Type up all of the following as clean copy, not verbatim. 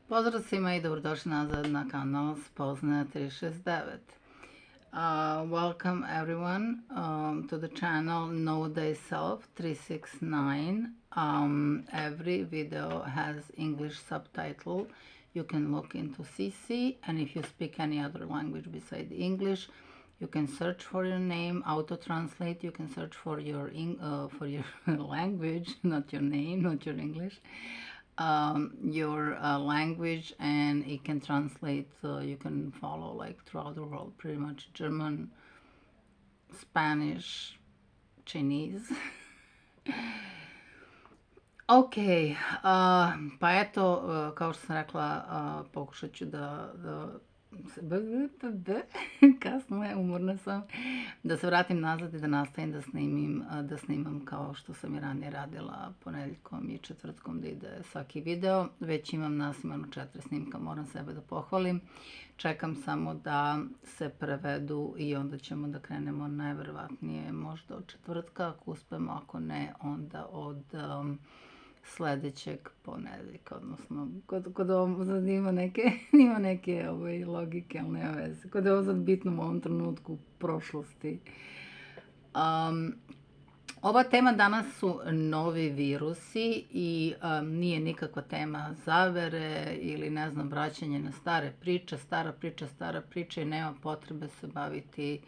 Pozdrav svima i dobrodošli nazad na kanal Spoznaja 369. Welcome everyone to the channel Know Thyself 369. Every video has English subtitle. You can look into CC, and if you speak any other language besides English, you can search for your name, auto-translate. You can search for your language, not your name, not your English. Your language, and it can translate, you can follow like throughout the world, pretty much German, Spanish, Chinese. Ok, pa eto, kao što sam rekla, pokušat ću da kasno je, umorna sam, da se vratim nazad i da nastavim da snimam kao što sam i ranije radila, ponedjeljkom i četvrtkom da ide svaki video. Već imam nasnimano 4 snimka, moram sebe da pohvalim. Čekam samo da se prevedu i onda ćemo da krenemo najverovatnije možda od četvrtka, ako uspemo, ako ne, onda od sledećeg ponedeljka, odnosno kod ovo sad ima neke logike, ali nema veze. Kod je ovo sad bitno u ovom trenutku prošlosti. Ova tema danas su novi virusi i nije nikakva tema zavere ili ne znam vraćanje na stare priče, stara priča i nema potrebe se baviti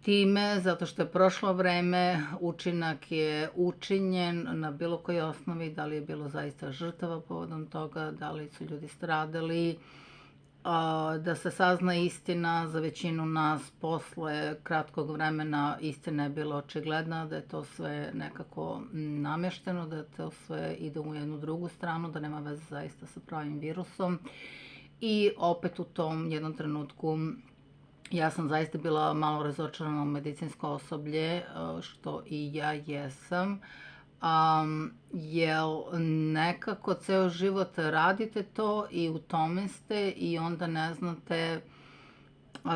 time, zato što je prošlo vreme, učinak je učinjen na bilo kojoj osnovi, da li je bilo zaista žrtava povodom toga, da li su ljudi stradali, da se sazna istina za većinu nas posle kratkog vremena. Istina je bila očigledna, da je to sve nekako namešteno, da to sve ide u jednu drugu stranu, da nema veze zaista sa pravim virusom. I opet u tom jednom trenutku ja sam zaista bila malo razočarana u medicinsko osoblje, što i ja jesam, jer nekako ceo život radite to i u tome ste i onda ne znate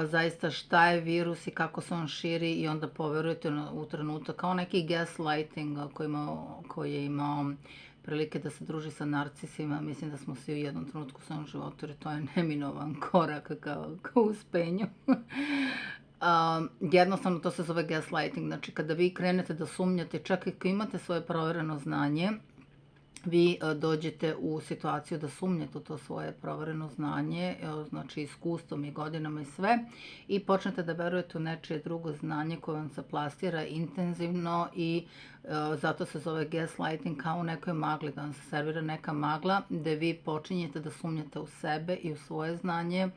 zaista šta je virus i kako se on širi i onda poverujete u trenutak, kao neki gaslighting koji je imao prilike da se druži sa narcisima. Mislim da smo svi u jednom trenutku u svom životu, jer to je neminovan korak ka uspenju. Jednostavno to se zove gaslighting, znači kada vi krenete da sumnjate, čak i ako imate svoje provereno znanje, vi dođete u situaciju da sumnjate u to svoje provereno znanje, znači iskustvom i godinama i sve, i počnete da verujete u nečije drugo znanje koje vam se plasira intenzivno i zato se zove gaslighting, kao u nekoj magli, da vam se servira neka magla gde vi počinjete da sumnjate u sebe i u svoje znanje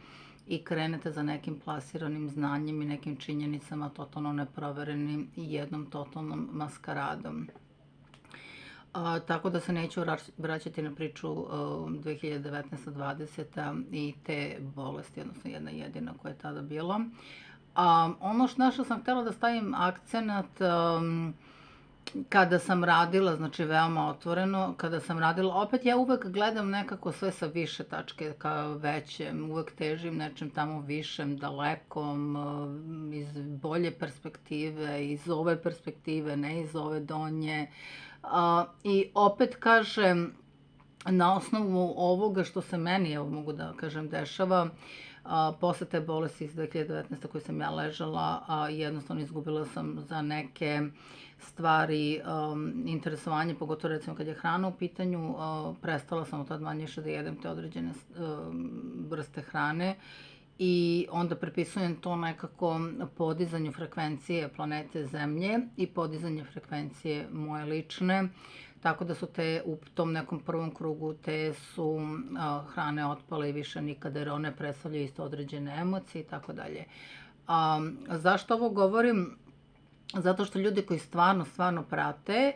i krenete za nekim plasiranim znanjem i nekim činjenicama totalno neproverenim i jednom totalnom maskaradom. Tako da se neću vraćati na priču 2019-2020 i te bolesti, odnosno jedna jedina koja je tada bila. Ono na što sam htjela da stavim akcenat kada sam radila, znači veoma otvoreno, kada sam radila, opet ja uvek gledam nekako sve sa više tačke ka većem, uvek težim nečem tamo višem, dalekom, iz bolje perspektive, iz ove perspektive, ne iz ove donje. I opet kažem, na osnovu ovoga što se meni, evo mogu da kažem, dešava, posle te bolesti iz 2019. koju sam ja ležala, jednostavno izgubila sam za neke stvari interesovanje, pogotovo recimo kad je hrana u pitanju, prestala sam od tad manje da jedem te određene vrste hrane i onda prepisujem to nekako podizanju frekvencije planete Zemlje i podizanje frekvencije moje lične, tako da su te u tom nekom prvom krugu te su hrane otpale i više nikada, jer one predstavljaju isto određene emocije i tako dalje. Zašto ovo govorim? Zato što ljudi koji stvarno prate,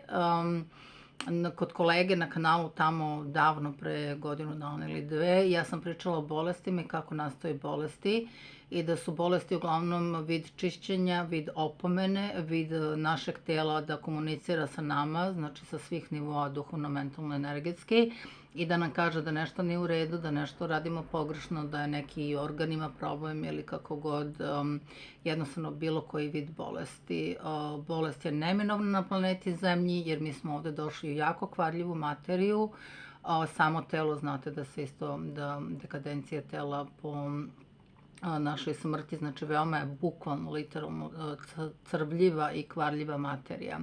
kod kolege na kanalu tamo davno pre godinu dana ili dve, ja sam pričala o bolestima i kako nastaju bolesti i da su bolesti uglavnom vid čišćenja, vid opomene, vid našeg tela da komunicira sa nama, znači sa svih nivoa, duhovno, mentalno, energetski, i da nam kaže da nešto nije u redu, da nešto radimo pogrešno, da je neki organ ima problem ili kako god, jednostavno bilo koji vid bolesti. Bolest je neminovna na planeti Zemlji, jer mi smo ovde došli u jako kvarljivu materiju, Samo telo, znate da se isto, da dekadencija tela po našoj smrti, znači veoma je bukvalno, literalno crvljiva i kvarljiva materija.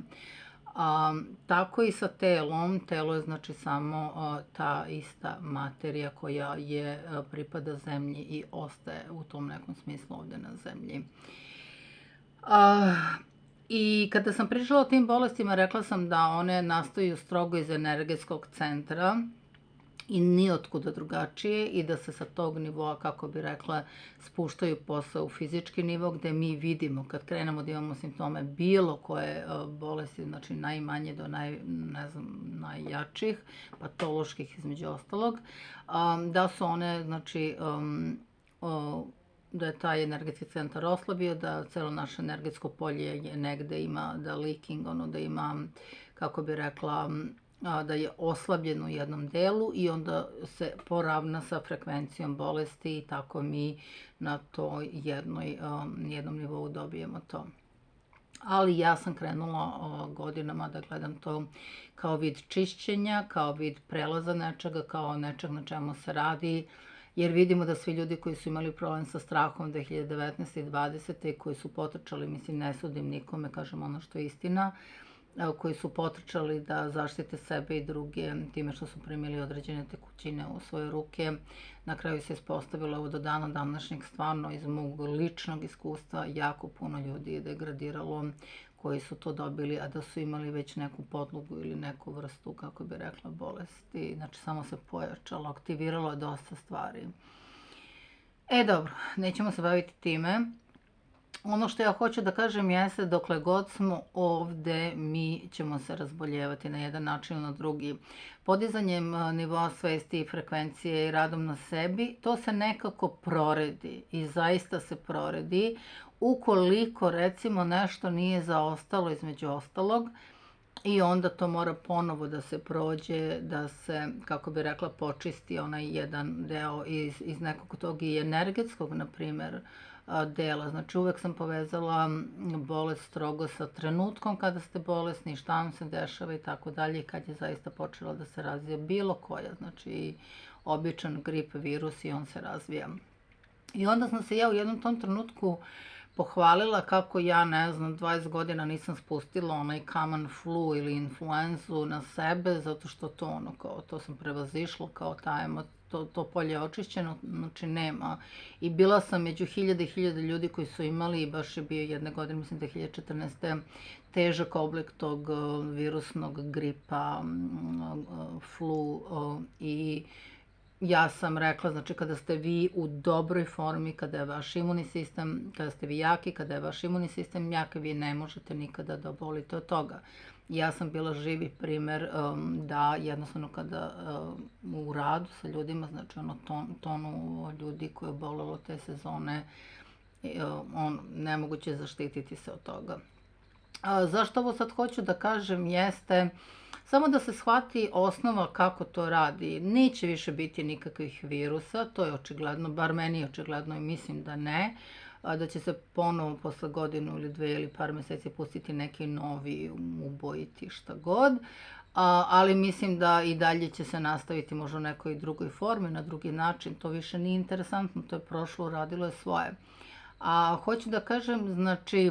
Tako i sa telom, telo je znači samo ta ista materija koja pripada zemlji i ostaje u tom nekom smislu ovde na zemlji. I kada sam pričala o tim bolestima, rekla sam da one nastaju strogo iz energetskog centra i nijotkuda drugačije i da se sa tog nivoa, kako bi rekla, spuštaju posao u fizički nivo gde mi vidimo kad krenemo da imamo simptome bilo koje bolesti, znači najmanje do najjačih, patoloških između ostalog, da su one, znači, da je taj energetski centar oslabio, da celo naše energetsko polje je negde ima, da leaking, da ima, kako bi rekla, da je oslabljen u jednom delu i onda se poravna sa frekvencijom bolesti i tako mi na toj jednom nivou dobijemo to. Ali ja sam krenula godinama da gledam to kao vid čišćenja, kao vid prelaza nečega, kao nečeg na čemu se radi, jer vidimo da svi ljudi koji su imali problem sa strahom 2019. i 2020. koji su potrčali, mislim, ne sudim nikome, kažem ono što je istina, koji su potrčali da zaštite sebe i druge time što su primili određene tekućine u svoje ruke. Na kraju se ispostavilo ovo do dana današnjeg, stvarno iz mog ličnog iskustva jako puno ljudi je degradiralo koji su to dobili, a da su imali već neku podlogu ili neku vrstu, kako bi rekla, bolesti. Znači samo se pojačalo, aktiviralo dosta stvari. Dobro, nećemo se baviti time. Ono što ja hoću da kažem jeste, dokle god smo ovde, mi ćemo se razboljevati na jedan način ili na drugi. Podizanjem nivoa svesti i frekvencije i radom na sebi, to se nekako proredi i zaista se proredi ukoliko, recimo, nešto nije zaostalo između ostalog i onda to mora ponovo da se prođe, da se, kako bi rekla, počisti onaj jedan deo iz nekog tog i energetskog, na primer, dela. Znači uvek sam povezala bolest strogo sa trenutkom kada ste bolesni, šta vam se dešava i tako dalje, kad je zaista počela da se razvija bilo koja, znači običan grip virus i on se razvija. I onda sam se ja u jednom tom trenutku pohvalila kako ja, ne znam, 20 godina nisam spustila onaj common flu ili influenzu na sebe, zato što to sam prevazišla, kao to polje je očišćeno, znači nema. I bila sam među hiljade i hiljade ljudi koji su imali, i baš je bio jedne godine, mislim 2014. težak oblik tog virusnog gripa, flu, i ja sam rekla, znači kada ste vi u dobroj formi, kada je vaš imunni sistem, kada ste vi jaki, kada je vaš imunni sistem jak, vi ne možete nikada da obolite od toga. Ja sam bila živi primer da jednostavno kada u radu sa ljudima, znači tonu ljudi koji je obolelo te sezone, nemoguće je zaštititi se od toga. Zašto ovo sad hoću da kažem jeste samo da se shvati osnova kako to radi. Neće više biti nikakvih virusa, to je očigledno, bar meni je očigledno i mislim da ne, da će se ponovo posle godinu ili dve ili par meseci pustiti neki novi ubojiti šta god, ali mislim da i dalje će se nastaviti možda u nekoj drugoj formi, na drugi način, to više nije interesantno, to je prošlo, radilo je svoje. Hoću da kažem, znači,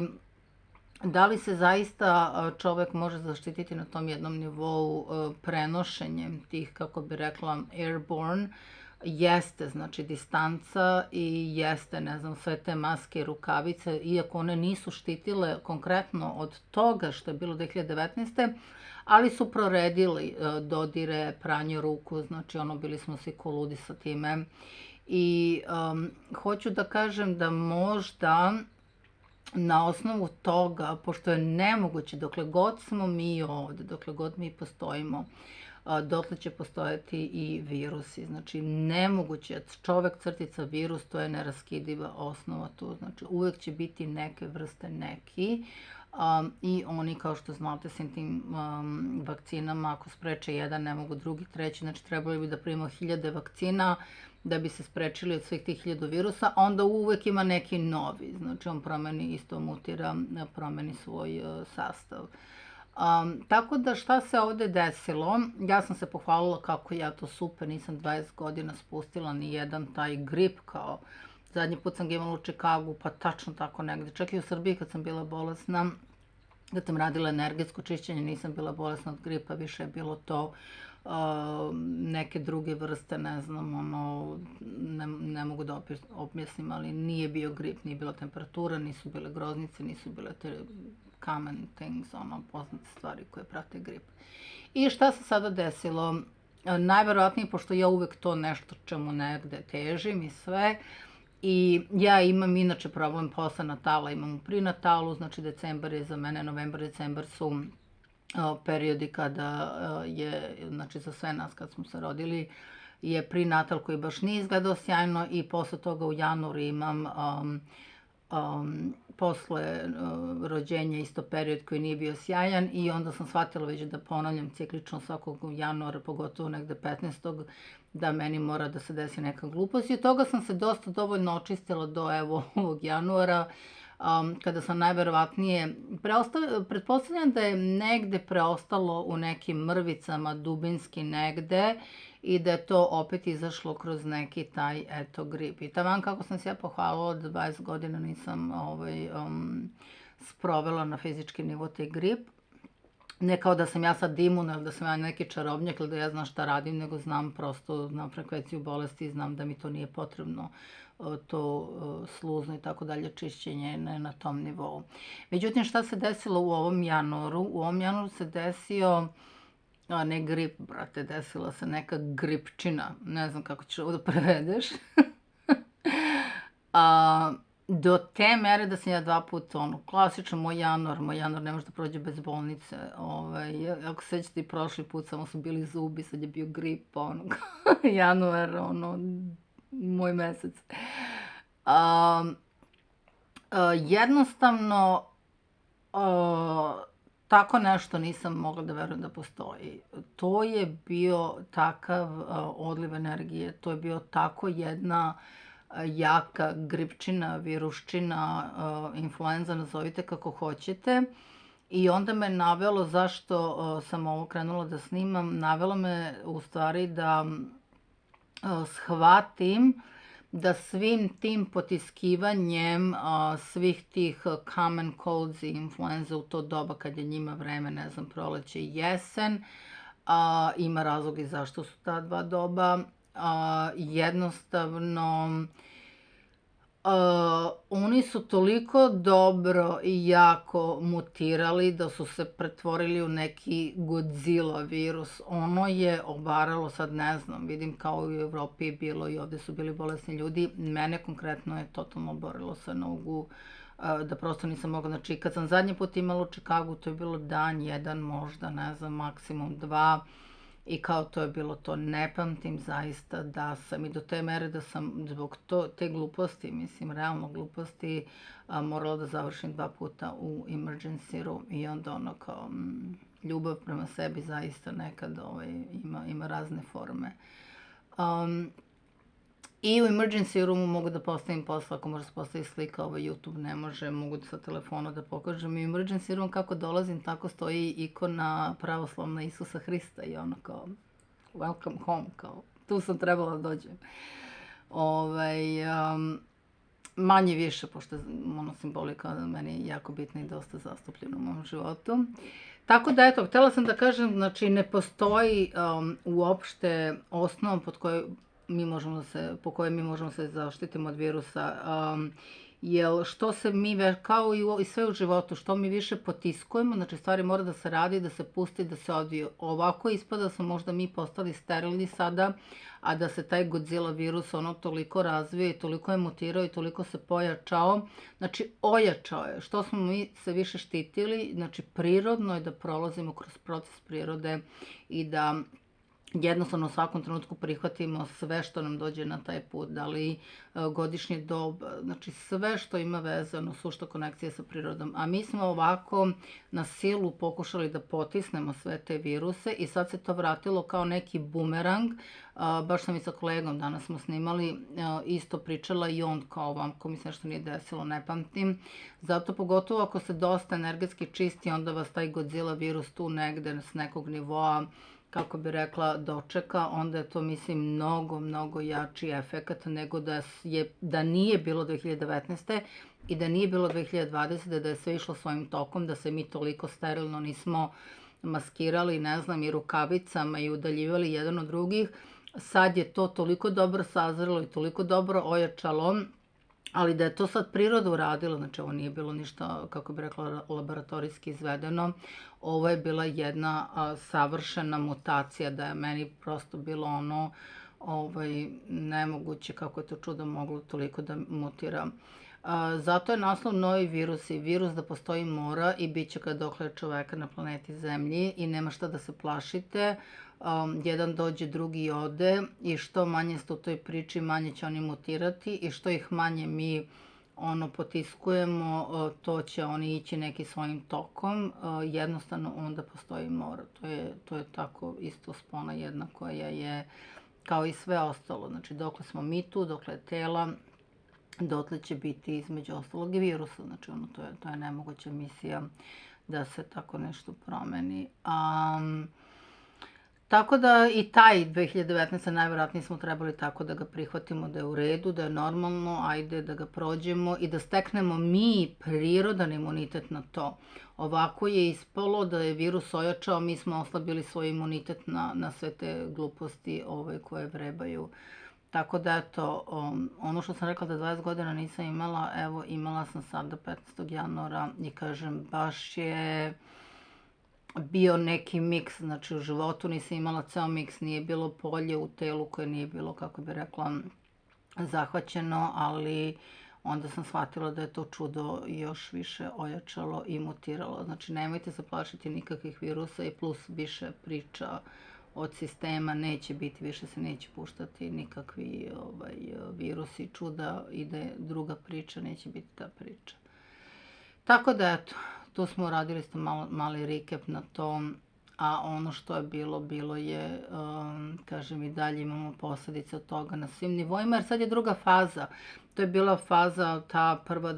da li se zaista čovek može zaštititi na tom jednom nivou prenošenjem tih, kako bi rekla, airborne, jeste, znači, distanca i jeste, ne znam, sve te maske i rukavice, iako one nisu štitile konkretno od toga što je bilo 2019. ali su proredili dodire, pranje ruku, znači, bili smo svi ko ludi sa time. I hoću da kažem da možda na osnovu toga, pošto je nemoguće, dokle god smo mi ovde, dokle god mi postojimo, dotle će postojati i virusi. Znači, nemoguće, čovek crtica virus, to je neraskidiva osnova tu. Znači, uvek će biti neke vrste neki i oni, kao što znate, s tim vakcinama, ako spreče jedan, ne mogu drugi, treći, znači trebali bi da primimo 1000 vakcina da bi se sprečili od svih tih 1000 virusa, a onda uvek ima neki novi, znači on promeni, isto mutira, promeni svoj sastav. Tako da šta se ovde desilo, ja sam se pohvalila kako ja to super, nisam 20 godina spustila ni jedan taj grip kao zadnji put sam ga imala u Čikagu, pa tačno tako negde. Čak i u Srbiji kad sam bila bolesna, kad sam radila energetsko čišćenje, nisam bila bolesna od gripa, više je bilo to neke druge vrste, ne znam, ne mogu da objasnim, ali nije bio grip, nije bila temperatura, nisu bile groznice, nisu bile te common things, poznate stvari koje prate grip. I šta se sada desilo? Najverovatnije, pošto ja uvek to nešto čemu negde težim i sve, i ja imam inače problem posle natala, imam u prinatalu, znači decembar je za mene, novembar, decembar su periodi kada je, znači za sve nas kad smo se rodili, je prinatal koji baš nije izgledao sjajno i posle toga u januaru imam posle rođenja isto period koji nije bio sjajan i onda sam shvatila već da ponavljam ciklično svakog januara, pogotovo negde 15. da meni mora da se desi neka glupost i od toga sam se dosta dovoljno očistila do evo ovog januara, kada sam najverovatnije, pretpostavljam da je negde preostalo u nekim mrvicama dubinski negde i da je to opet izašlo kroz neki taj, eto, grip. I taman kako sam se ja pohvalila da 20 godina nisam sprovela na fizički nivo taj grip. Ne kao da sam ja sad imuna ili da sam ja neki čarobnjak ili da ja znam šta radim, nego znam prosto, znam frekvenciju bolesti i znam da mi to nije potrebno, to sluzno i tako dalje čišćenje na tom nivou. Međutim, šta se desilo u ovom januaru? U ovom januaru se desio, ne grip, brate, desila se neka gripčina, ne znam kako ćeš ovo da prevedeš. Do te mere da sam ja 2 puta, klasično moj januar ne može da prođe bez bolnice. Ako sećate i prošli put, samo su bili zubi, sad je bio grip, januar, moj mesec. Jednostavno, tako nešto nisam mogla da verujem da postoji. To je bio takav odliv energije, to je bio tako jedna jaka gripčina, viruščina, influenza, nazovite kako hoćete. I onda me navelo, zašto sam ovo krenula da snimam, navelo me u stvari da shvatim da svim tim potiskivanjem svih tih common colds i influenza u to doba kad je njima vreme, ne znam, proleće i jesen, ima razloga i zašto su ta dva doba, jednostavno oni su toliko dobro i jako mutirali da su se pretvorili u neki Godzilla virus. Ono je obaralo, sad ne znam, vidim kao i u Evropi je bilo i ovde su bili bolesni ljudi. Mene konkretno je totalno oborilo sa nogu, da prosto nisam mogla. Znači, kad sam zadnji put imala u Čikagu, to je bilo dan, jedan možda, ne znam, maksimum 2. I kao to je bilo to, ne pamtim zaista da sam i do te mere da sam zbog te gluposti, mislim realno gluposti, morala da završim 2 puta u emergency room i onda ono kao ljubav prema sebi zaista nekad ima razne forme. I u emergency roomu mogu da postavim posle, ako može se postavi slika, YouTube ne može, mogu sa telefona da pokažem. I u emergency room kako dolazim, tako stoji ikona pravoslavna Isusa Hrista i ono kao welcome home, kao tu sam trebala da dođem. Manje više, pošto je simbolika meni jako bitna i dosta zastupljena u mom životu. Tako da, eto, htjela sam da kažem, znači ne postoji uopšte osnov po kojoj mi možemo se zaštitimo od virusa, jer što se mi, kao i sve u životu, što mi više potiskujemo, znači stvari mora da se radi, da se pusti, da se odvije. Ovako ispada da smo možda mi postali sterilni sada, a da se taj Godzilla virus toliko razvio i toliko je mutirao i toliko se pojačao, znači ojačao je. Što smo mi se više štitili, znači prirodno je da prolazimo kroz proces prirode i da jednostavno u svakom trenutku prihvatimo sve što nam dođe na taj put, da li godišnje dob, znači sve što ima vezano, sušta konekcija sa prirodom. A mi smo ovako na silu pokušali da potisnemo sve te viruse i sad se to vratilo kao neki bumerang. Baš sam i sa kolegom danas smo snimali, isto pričala i on kao vam, ko mi se nešto nije desilo, ne pamtim. Zato pogotovo ako se dosta energetski čisti, onda vas taj Godzilla virus tu negde s nekog nivoa, kako bi rekla, dočeka, onda je to, mislim, mnogo, mnogo jači efekat nego da nije bilo 2019. i da nije bilo 2020. da je sve išlo svojim tokom, da se mi toliko sterilno nismo maskirali, ne znam, i rukavicama i udaljivali jedan od drugih. Sad je to toliko dobro sazrelo i toliko dobro ojačalo, ali da je to sad priroda uradila, znači ovo nije bilo ništa, kako bi rekla, laboratorijski izvedeno, ovo je bila jedna savršena mutacija, da je meni prosto bilo ono nemoguće kako je to čudo moglo toliko da mutira. Zato je naslov novi virus i virus da postoji mora i bit će dokle je čoveka na planeti Zemlji i nema šta da se plašite. Jedan dođe, drugi ode i što manje ste u toj priči, manje će oni mutirati i što ih manje mi potiskujemo, to će oni ići neki svojim tokom. Jednostavno onda postoji mora. To je tako isto spona jedna koja je kao i sve ostalo. Znači dokle smo mi tu, dokle je tela, dotle će biti između ostalog i virusa. Znači to je nemoguća misija da se tako nešto promeni. Tako da i taj 2019. najvjerojatnije smo trebali tako da ga prihvatimo, da je u redu, da je normalno, ajde da ga prođemo i da steknemo mi prirodan imunitet na to. Ovako je ispalo da je virus ojačao, mi smo oslabili svoj imunitet na sve te gluposti koje vrebaju. Tako da eto, ono što sam rekla da 20 godina nisam imala, evo imala sam sada 15. januara i kažem baš je bio neki miks, znači u životu nisam imala ceo miks, nije bilo polje u telu koje nije bilo, kako bi rekla, zahvaćeno, ali onda sam shvatila da je to čudo još više ojačalo i mutiralo. Znači nemojte se plašiti nikakvih virusa i plus više priča od sistema neće biti, više se neće puštati nikakvi virusi, čuda, ide druga priča, neće biti ta priča. Tako da eto, tu smo radili mali recap na tom, a ono što je bilo je, kažem i dalje imamo posljedice od toga na svim nivoima, jer sad je druga faza. To je bila faza ta prva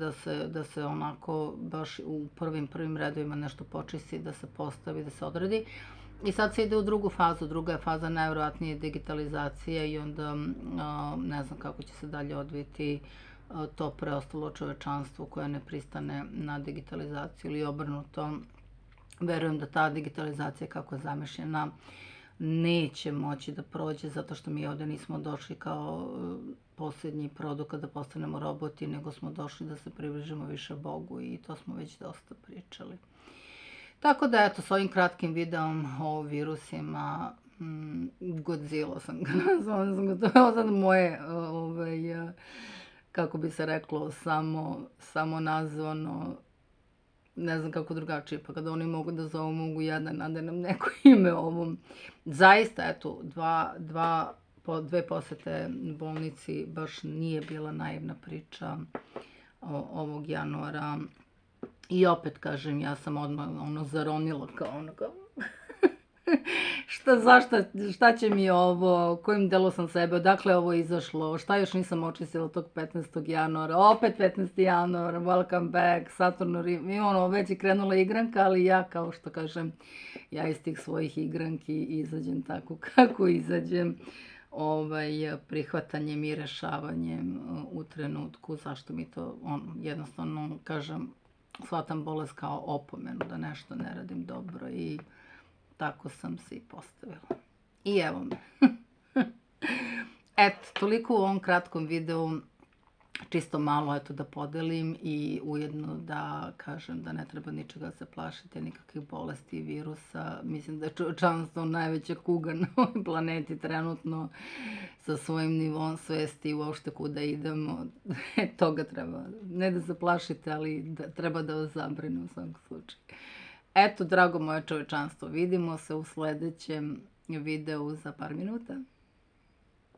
da se onako baš u prvim redovima nešto počisti, da se postavi, da se odradi. I sad se ide u drugu fazu. Druga je faza najvjerojatnije digitalizacija i onda ne znam kako će se dalje odviti to preostalo čovečanstvo koje ne pristane na digitalizaciju ili obrnuto. Verujem da ta digitalizacija kako je zamišljena neće moći da prođe zato što mi ovde nismo došli kao posljednji produkt da postanemo roboti, nego smo došli da se približimo više Bogu i to smo već dosta pričali. Tako da eto, s ovim kratkim videom o virusima, Godzilla sam ga nazvala, to je sad moje, kako bi se reklo, samo nazvano, ne znam kako drugačije, pa kada oni mogu da zovu, mogu ja da nadenem neko ime ovom. Zaista, eto, dve posete bolnici baš nije bila naivna priča ovog januara. I opet kažem, ja sam odmah zaronila kao šta će mi ovo, kojim delu sam sebe, odakle ovo izašlo, šta još nisam očistila tog 15. januara, opet 15. januara, welcome back, Saturn, i već je krenula igranka, ali ja, kao što kažem, ja iz tih svojih igranki izađem tako kako izađem, prihvatanjem i rešavanjem u trenutku, zašto mi to, jednostavno, kažem, shvatam bolest kao opomenu da nešto ne radim dobro i tako sam se i postavila. I evo me. Eto, toliko u ovom kratkom videu, čisto malo da podelim i ujedno da kažem da ne treba ničega se plašiti, nikakvih bolesti i virusa. Mislim da je čovječanstvo najveća kuga na ovoj planeti trenutno sa svojim nivom svesti i uopšte kuda idemo. Toga treba, ne da se plašite, ali treba da vas zabrine u svakom slučaju. Eto, drago moje čovječanstvo, vidimo se u sledećem videu za par minuta.